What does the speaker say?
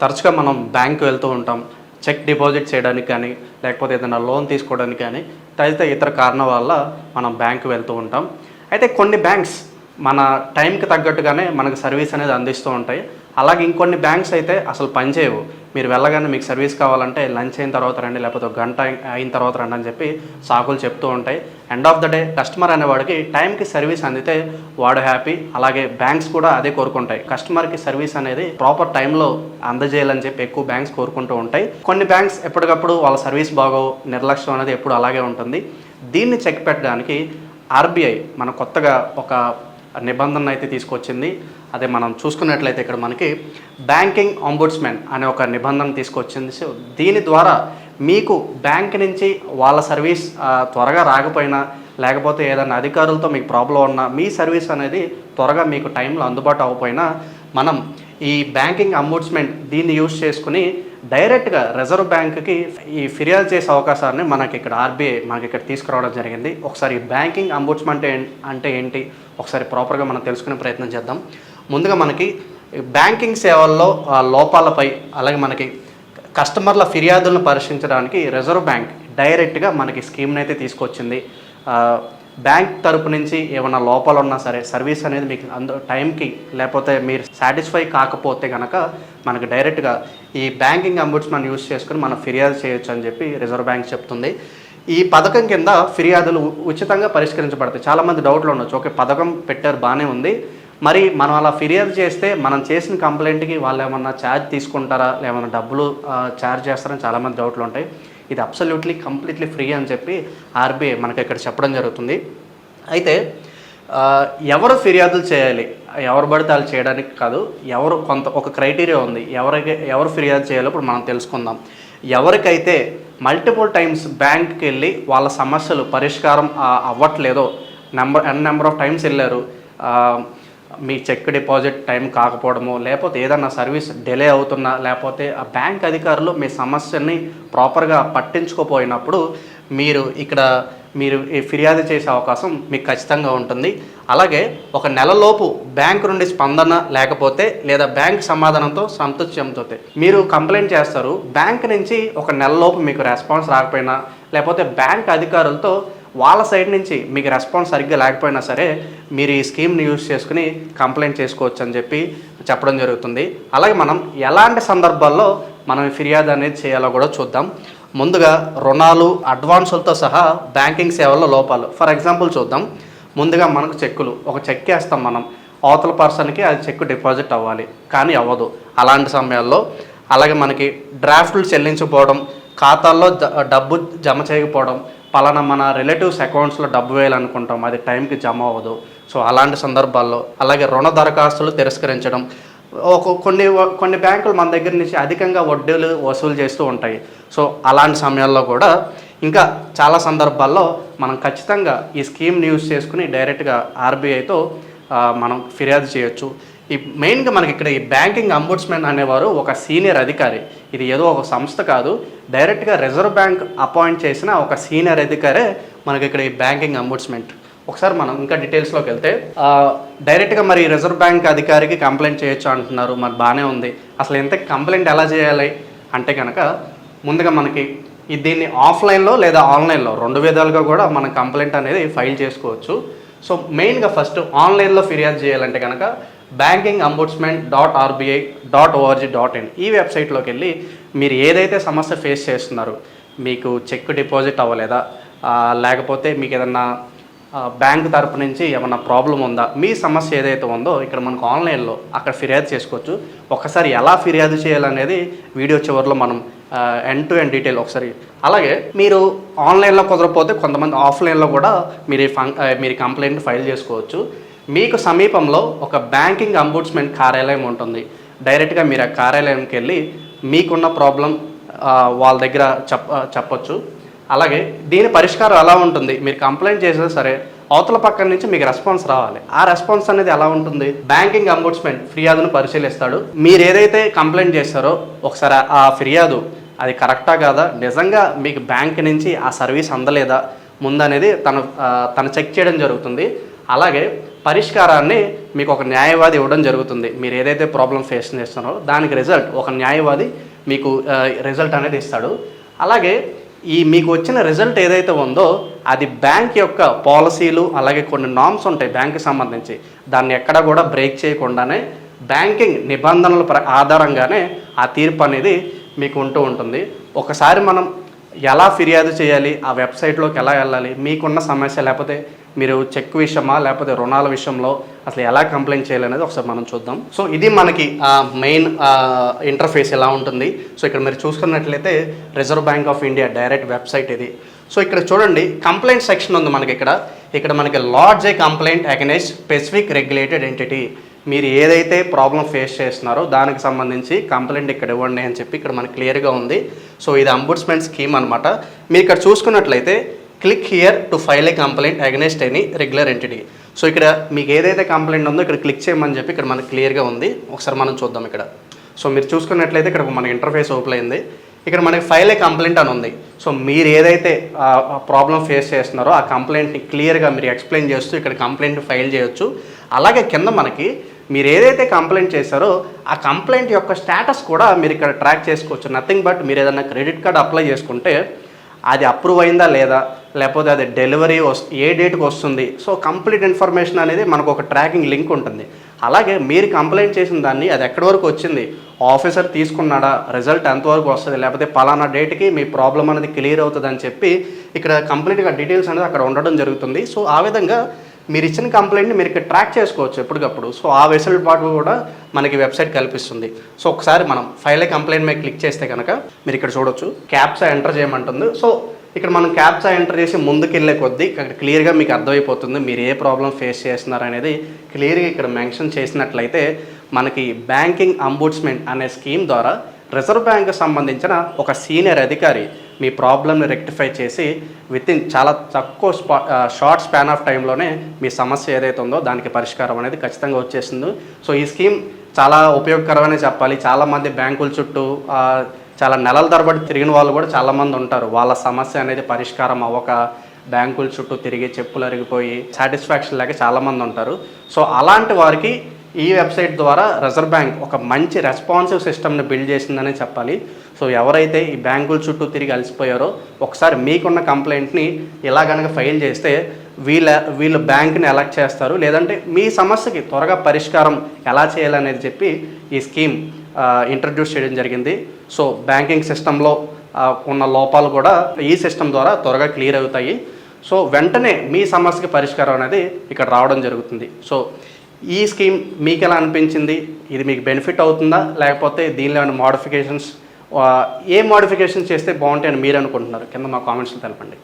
తరచుగా మనం బ్యాంకు వెళ్తూ ఉంటాం, చెక్ డిపాజిట్ చేయడానికి కానీ, లేకపోతే ఏదైనా లోన్ తీసుకోవడానికి కానీ, తదితర ఇతర కారణాల వల్ల మనం బ్యాంకు వెళ్తూ ఉంటాం. అయితే కొన్ని బ్యాంక్స్ మన టైంకి తగ్గట్టుగానే మనకు సర్వీస్ అనేది అందిస్తూ ఉంటాయి. అలాగే ఇంకొన్ని బ్యాంక్స్ అయితే అసలు పనిచేయవు. మీరు వెళ్ళగానే మీకు సర్వీస్ కావాలంటే లంచ్ అయిన తర్వాత రండి, లేకపోతే ఒక గంట అయిన తర్వాత రండి అని చెప్పి సాకులు చెప్తూ ఉంటాయి. End of the day customer అనేవాడికి టైంకి సర్వీస్ అందితే వాడు హ్యాపీ. అలాగే బ్యాంక్స్ కూడా అదే కోరుకుంటాయి, కస్టమర్కి సర్వీస్ అనేది ప్రాపర్ టైంలో అందజేయాలని చెప్పి ఎక్కువ బ్యాంక్స్ కోరుకుంటూ ఉంటాయి. కొన్ని బ్యాంక్స్ ఎప్పటికప్పుడు వాళ్ళ సర్వీస్ బాగో, నిర్లక్ష్యం అనేది ఎప్పుడు అలాగే ఉంటుంది. దీన్ని చెక్ పెట్టడానికి ఆర్బీఐ మన కొత్తగా ఒక నిబంధన అయితే తీసుకొచ్చింది. అదే మనం చూసుకున్నట్లయితే ఇక్కడ మనకి బ్యాంకింగ్ అంబుడ్స్మెన్ అనే ఒక నిబంధన తీసుకొచ్చింది. సో దీని ద్వారా మీకు బ్యాంక్ నుంచి వాళ్ళ సర్వీస్ త్వరగా రాకపోయినా, లేకపోతే ఏదైనా అధికారులతో మీకు ప్రాబ్లం ఉన్నా, మీ సర్వీస్ అనేది త్వరగా మీకు టైంలో అందుబాటు అవ్వకపోయినా, మనం ఈ బ్యాంకింగ్ అంబుడ్స్మెన్ దీన్ని యూజ్ చేసుకుని డైరెక్ట్గా రిజర్వ్ బ్యాంక్కి ఈ ఫిర్యాదు చేసే అవకాశాన్ని మనకి ఇక్కడ ఆర్బీఐ మనకి ఇక్కడ తీసుకురావడం జరిగింది. ఒకసారి బ్యాంకింగ్ అంబుడ్స్మెన్ అంటే ఏంటి ఒకసారి ప్రాపర్గా మనం తెలుసుకునే ప్రయత్నం చేద్దాం. ముందుగా మనకి బ్యాంకింగ్ సేవల్లో లోపాలపై, అలాగే మనకి కస్టమర్ల ఫిర్యాదులను పరిశీలించడానికి రిజర్వ్ బ్యాంక్ డైరెక్ట్గా మనకి స్కీమ్ని అయితే తీసుకొచ్చింది. బ్యాంక్ తరపు నుంచి ఏమైనా లోపాలు ఉన్నా సరే, సర్వీస్ అనేది మీకు టైంకి లేకపోతే మీరు సాటిస్ఫై కాకపోతే కనుక మనకు డైరెక్ట్గా ఈ బ్యాంకింగ్ అంబుడ్స్మెన్ యూజ్ చేసుకుని మనం ఫిర్యాదు చేయొచ్చు అని చెప్పి రిజర్వ్ బ్యాంక్ చెప్తుంది. ఈ పథకం కింద ఫిర్యాదులు ఉచితంగా పరిష్కరించబడతాయి. చాలామంది డౌట్లు ఉండొచ్చు, ఓకే పథకం పెట్టారు బాగానే ఉంది, మరి మనం అలా ఫిర్యాదు చేస్తే మనం చేసిన కంప్లైంట్కి వాళ్ళు ఏమన్నా ఛార్జ్ తీసుకుంటారా, ఏమైనా డబ్బులు ఛార్జ్ చేస్తారని చాలామంది డౌట్లు ఉంటాయి. ఇది అబ్సల్యూట్లీ కంప్లీట్లీ ఫ్రీ అని చెప్పి ఆర్బీఐ మనకి ఇక్కడ చెప్పడం జరుగుతుంది. అయితే ఎవరు ఫిర్యాదులు చేయాలి, ఎవరు పడితే వాళ్ళు చేయడానికి కాదు, ఒక క్రైటీరియా ఉంది, ఎవరు ఫిర్యాదు చేయాలో ఇప్పుడు మనం తెలుసుకుందాం. ఎవరికైతే మల్టిపుల్ టైమ్స్ బ్యాంక్కి వెళ్ళి వాళ్ళ సమస్యలు పరిష్కారం అవ్వట్లేదో, నెంబర్ ఆఫ్ టైమ్స్ వెళ్ళారు, మీ చెక్ డిపాజిట్ టైం కాకపోవడము, లేకపోతే ఏదన్నా సర్వీస్ డిలే అవుతున్నా, లేకపోతే ఆ బ్యాంక్ అధికారులు మీ సమస్యని ప్రాపర్గా పట్టించుకోపోయినప్పుడు మీరు ఫిర్యాదు చేసే అవకాశం మీకు ఖచ్చితంగా ఉంటుంది. అలాగే ఒక నెలలోపు బ్యాంక్ నుండి స్పందన లేకపోతే, లేదా బ్యాంక్ సమాధానంతో సంతృప్తి చెందుతుంది, మీరు కంప్లైంట్ చేస్తారు, బ్యాంక్ నుంచి ఒక నెలలోపు మీకు రెస్పాన్స్ రాకపోయినా, లేకపోతే బ్యాంక్ అధికారులతో వాళ్ళ సైడ్ నుంచి మీకు రెస్పాన్స్ సరిగ్గా లేకపోయినా సరే, మీరు ఈ స్కీమ్ని యూజ్ చేసుకుని కంప్లైంట్ చేసుకోవచ్చు అని చెప్పి చెప్పడం జరుగుతుంది. అలాగే మనం ఎలాంటి సందర్భాల్లో మనం ఫిర్యాదు అనేది చేయాలో కూడా చూద్దాం. ముందుగా రుణాలు, అడ్వాన్సులతో సహా బ్యాంకింగ్ సేవల్లో లోపాలు. ఫర్ ఎగ్జాంపుల్ చూద్దాం. ముందుగా మనకు చెక్కులు, ఒక చెక్ వేస్తాం మనం, అవతల పర్సన్కి అది చెక్ డిపాజిట్ అవ్వాలి కానీ అవ్వదు. అలాంటి సమయాల్లో, అలాగే మనకి డ్రాఫ్ట్లు చెల్లించకపోవడం, ఖాతాల్లో డబ్బు జమ చేయకపోవడం, పలానా మన రిలేటివ్స్ అకౌంట్స్లో డబ్బు వేయాలనుకుంటాం, అది టైంకి జమ అవ్వదు. సో అలాంటి సందర్భాల్లో, అలాగే రుణ దరఖాస్తులు తిరస్కరించడం, కొన్ని బ్యాంకులు మన దగ్గర నుంచి అధికంగా వడ్డీలు వసూలు చేస్తూ ఉంటాయి. సో అలాంటి సమయాల్లో కూడా, ఇంకా చాలా సందర్భాల్లో మనం ఖచ్చితంగా ఈ స్కీమ్ని యూజ్ చేసుకుని డైరెక్ట్గా ఆర్బీఐతో మనం ఫిర్యాదు చేయొచ్చు. ఈ మెయిన్గా మనకి ఇక్కడ ఈ బ్యాంకింగ్ అంబుడ్స్మెన్ అనేవారు ఒక సీనియర్ అధికారి. ఇది ఏదో ఒక సంస్థ కాదు, డైరెక్ట్గా రిజర్వ్ బ్యాంక్ అపాయింట్ చేసిన ఒక సీనియర్ అధికారే మనకి ఇక్కడ ఈ బ్యాంకింగ్ అంబుడ్స్మెన్. ఒకసారి మనం ఇంకా డీటెయిల్స్లోకి వెళ్తే, డైరెక్ట్గా మరి రిజర్వ్ బ్యాంక్ అధికారికి కంప్లైంట్ చేయొచ్చు అంటున్నారు, మరి బాగానే ఉంది. అసలు ఎంత కంప్లైంట్ ఎలా చేయాలి అంటే కనుక, ముందుగా మనకి దీన్ని ఆఫ్లైన్లో లేదా ఆన్లైన్లో రెండు విధాలుగా కూడా మనం కంప్లైంట్ అనేది ఫైల్ చేసుకోవచ్చు. సో మెయిన్గా ఫస్ట్ ఆన్లైన్లో ఫిర్యాదు చేయాలంటే కనుక bankingambudsman.rbi.org.in ఈ వెబ్సైట్లోకి వెళ్ళి మీరు ఏదైతే సమస్య ఫేస్ చేస్తున్నారో, మీకు చెక్ డిపాజిట్ అవ్వలేదా, లేకపోతే మీకు ఏదన్నా బ్యాంక్ తరపు నుంచి ఏమన్నా ప్రాబ్లం ఉందా, మీ సమస్య ఏదైతే ఉందో ఇక్కడ మనకు ఆన్లైన్లో అక్కడ ఫిర్యాదు చేసుకోవచ్చు. ఒకసారి ఎలా ఫిర్యాదు చేయాలనేది వీడియో చివరిలో మనం ఎండ్ టు ఎండ్ డీటెయిల్ ఒకసారి. అలాగే మీరు ఆన్లైన్లో కుదరకపోతే కొంతమంది ఆఫ్లైన్లో కూడా మీరు కంప్లైంట్ ఫైల్ చేసుకోవచ్చు. మీకు సమీపంలో ఒక బ్యాంకింగ్ అంబుడ్స్మెన్ కార్యాలయం ఉంటుంది. డైరెక్ట్గా మీరు ఆ కార్యాలయంకి వెళ్ళి మీకున్న ప్రాబ్లం వాళ్ళ దగ్గర చెప్పొచ్చు. అలాగే దీని పరిష్కారం ఎలా ఉంటుంది, మీరు కంప్లైంట్ చేసినా సరే అవతల పక్కన నుంచి మీకు రెస్పాన్స్ రావాలి. ఆ రెస్పాన్స్ అనేది ఎలా ఉంటుంది, బ్యాంకింగ్ అంబుడ్స్మెన్ ఫిర్యాదును పరిశీలిస్తాడు. మీరు ఏదైతే కంప్లైంట్ చేస్తారో ఒకసారి ఆ ఫిర్యాదు అది కరెక్టా కాదా, నిజంగా మీకు బ్యాంక్ నుంచి ఆ సర్వీస్ అందలేదా ముందనేది తను చెక్ చేయడం జరుగుతుంది. అలాగే పరిష్కారాన్ని మీకు ఒక న్యాయవాది ఇవ్వడం జరుగుతుంది. మీరు ఏదైతే ప్రాబ్లం ఫేస్ చేస్తున్నారో దానికి రిజల్ట్ ఒక న్యాయవాది మీకు రిజల్ట్ అనేది ఇస్తాడు. అలాగే ఈ మీకు వచ్చిన రిజల్ట్ ఏదైతే ఉందో అది బ్యాంక్ యొక్క పాలసీలు అలాగే కొన్ని నామ్స్ ఉంటాయి బ్యాంక్కి సంబంధించి, దాన్ని ఎక్కడా కూడా బ్రేక్ చేయకుండానే బ్యాంకింగ్ నిబంధనల ఆధారంగానే ఆ తీర్పు అనేది మీకు ఉంటూ ఉంటుంది. ఒకసారి మనం ఎలా ఫిర్యాదు చేయాలి, ఆ వెబ్సైట్లోకి ఎలా వెళ్ళాలి, మీకున్న సమస్య లేకపోతే మీరు చెక్ విషయమా లేకపోతే రుణాల విషయంలో అసలు ఎలా కంప్లైంట్ చేయాలనేది ఒకసారి మనం చూద్దాం. సో ఇది మనకి మెయిన్ ఇంటర్ఫేస్ ఎలా ఉంటుంది. సో ఇక్కడ మీరు చూసుకున్నట్లయితే Reserve Bank of India direct website ఇది. సో ఇక్కడ చూడండి కంప్లైంట్ సెక్షన్ ఉంది మనకి. ఇక్కడ మనకి lodge a complaint against specific regulated entity. మీరు ఏదైతే ప్రాబ్లం ఫేస్ చేస్తున్నారో దానికి సంబంధించి కంప్లైంట్ ఇక్కడ ఇవ్వండి అని చెప్పి ఇక్కడ మనకి క్లియర్గా ఉంది. సో ఇది అంబుడ్స్మెంట్ స్కీమ్ అనమాట. మీరు ఇక్కడ చూసుకున్నట్లయితే click here to file A complaint against any regular entity. So ఇక్కడ మీకు ఏదైతే కంప్లైంట్ ఉందో ఇక్కడ క్లిక్ చేయమని చెప్పి ఇక్కడ మనకి క్లియర్గా ఉంది. ఒకసారి మనం చూద్దాం ఇక్కడ. సో మీరు చూసుకున్నట్లయితే ఇక్కడ మన ఇంటర్ఫేస్ ఓపెన్ అయింది. ఇక్కడ మనకి ఫైల్ ఏ కంప్లైంట్ అని ఉంది. సో మీరు ఏదైతే ప్రాబ్లం ఫేస్ చేస్తున్నారో ఆ కంప్లైంట్ని క్లియర్గా మీరు ఎక్స్ప్లెయిన్ చేస్తూ ఇక్కడ కంప్లైంట్ ఫైల్ చేయొచ్చు. అలాగే కింద మనకి మీరు ఏదైతే కంప్లైంట్ చేశారో ఆ కంప్లైంట్ యొక్క స్టేటస్ కూడా మీరు ఇక్కడ ట్రాక్ చేసుకోవచ్చు. నథింగ్ బట్ మీరు ఏదైనా క్రెడిట్ కార్డ్ అప్లై చేసుకుంటే అది అప్రూవ్ అయిందా లేదా, లేకపోతే అది డెలివరీ ఏ డేట్కి వస్తుంది, సో కంప్లీట్ ఇన్ఫర్మేషన్ అనేది మనకు ఒక ట్రాకింగ్ లింక్ ఉంటుంది. అలాగే మీరు కంప్లైంట్ చేసిన దాన్ని అది ఎక్కడి వరకు వచ్చింది, ఆఫీసర్ తీసుకున్నాడా, రిజల్ట్ ఎంతవరకు వస్తుంది, లేకపోతే పలానా డేట్కి మీ ప్రాబ్లం అనేది క్లియర్ అవుతుంది అని చెప్పి ఇక్కడ కంప్లీట్గా డీటెయిల్స్ అనేది అక్కడ ఉండడం జరుగుతుంది. సో ఆ విధంగా మీరు ఇచ్చిన కంప్లైంట్ని మీరు ఇక్కడ ట్రాక్ చేసుకోవచ్చు ఎప్పటికప్పుడు. సో ఆ వెసులుబాటు కూడా మనకి వెబ్సైట్ కల్పిస్తుంది. సో ఒకసారి మనం ఫైల్ ఏ కంప్లైంట్ మీద క్లిక్ చేస్తే కనుక మీరు ఇక్కడ చూడొచ్చు క్యాప్సా ఎంటర్ చేయమంటుంది. సో ఇక్కడ మనం క్యాప్సా ఎంటర్ చేసి ముందుకు వెళ్ళే కొద్దీ ఇక్కడ క్లియర్గా మీకు అర్థమైపోతుంది మీరు ఏ ప్రాబ్లం ఫేస్ చేస్తున్నారు అనేది క్లియర్గా ఇక్కడ మెన్షన్ చేసినట్లయితే మనకి బ్యాంకింగ్ అంబుడ్స్మెంట్ అనే స్కీమ్ ద్వారా రిజర్వ్ బ్యాంక్కి సంబంధించిన ఒక సీనియర్ అధికారి మీ ప్రాబ్లమ్ని రెక్టిఫై చేసి వితిన్ చాలా తక్కువ షార్ట్ స్పాన్ ఆఫ్ టైంలోనే మీ సమస్య ఏదైతే ఉందో దానికి పరిష్కారం అనేది ఖచ్చితంగా వచ్చేసింది. సో ఈ స్కీమ్ చాలా ఉపయోగకరమనే చెప్పాలి. చాలామంది బ్యాంకుల చుట్టూ చాలా నెలల తరబడి తిరిగిన వాళ్ళు కూడా చాలామంది ఉంటారు. వాళ్ళ సమస్య అనేది పరిష్కారం అవ్వక బ్యాంకుల చుట్టూ తిరిగి చెప్పులు అరిగిపోయి సాటిస్ఫాక్షన్ లేక చాలామంది ఉంటారు. సో అలాంటి వారికి ఈ వెబ్సైట్ ద్వారా రిజర్వ్ బ్యాంక్ ఒక మంచి రెస్పాన్సివ్ సిస్టమ్ని బిల్డ్ చేసిందనే చెప్పాలి. సో ఎవరైతే ఈ బ్యాంకుల చుట్టూ తిరిగి అలసిపోయారో ఒకసారి మీకున్న కంప్లైంట్ని ఇలా కనుక ఫైల్ చేస్తే వీళ్ళు బ్యాంక్ని ఎలక్ట్ చేస్తారు, లేదంటే మీ సమస్యకి త్వరగా పరిష్కారం ఎలా చేయాలనేది చెప్పి ఈ స్కీమ్ ఇంట్రడ్యూస్ చేయడం జరిగింది. సో బ్యాంకింగ్ సిస్టంలో ఉన్న లోపాలు కూడా ఈ సిస్టమ్ ద్వారా త్వరగా క్లియర్ అవుతాయి. సో వెంటనే మీ సమస్యకి పరిష్కారం అనేది ఇక్కడ రావడం జరుగుతుంది. సో ఈ స్కీమ్ మీకు ఎలా అనిపించింది, ఇది మీకు బెనిఫిట్ అవుతుందా, లేకపోతే దీనిలో ఏమైనా మోడిఫికేషన్స్ ఏ మోడిఫికేషన్స్ చేస్తే బాగుంటాయని మీరు అనుకుంటున్నారు కింద మా కామెంట్స్లో తెలపండి.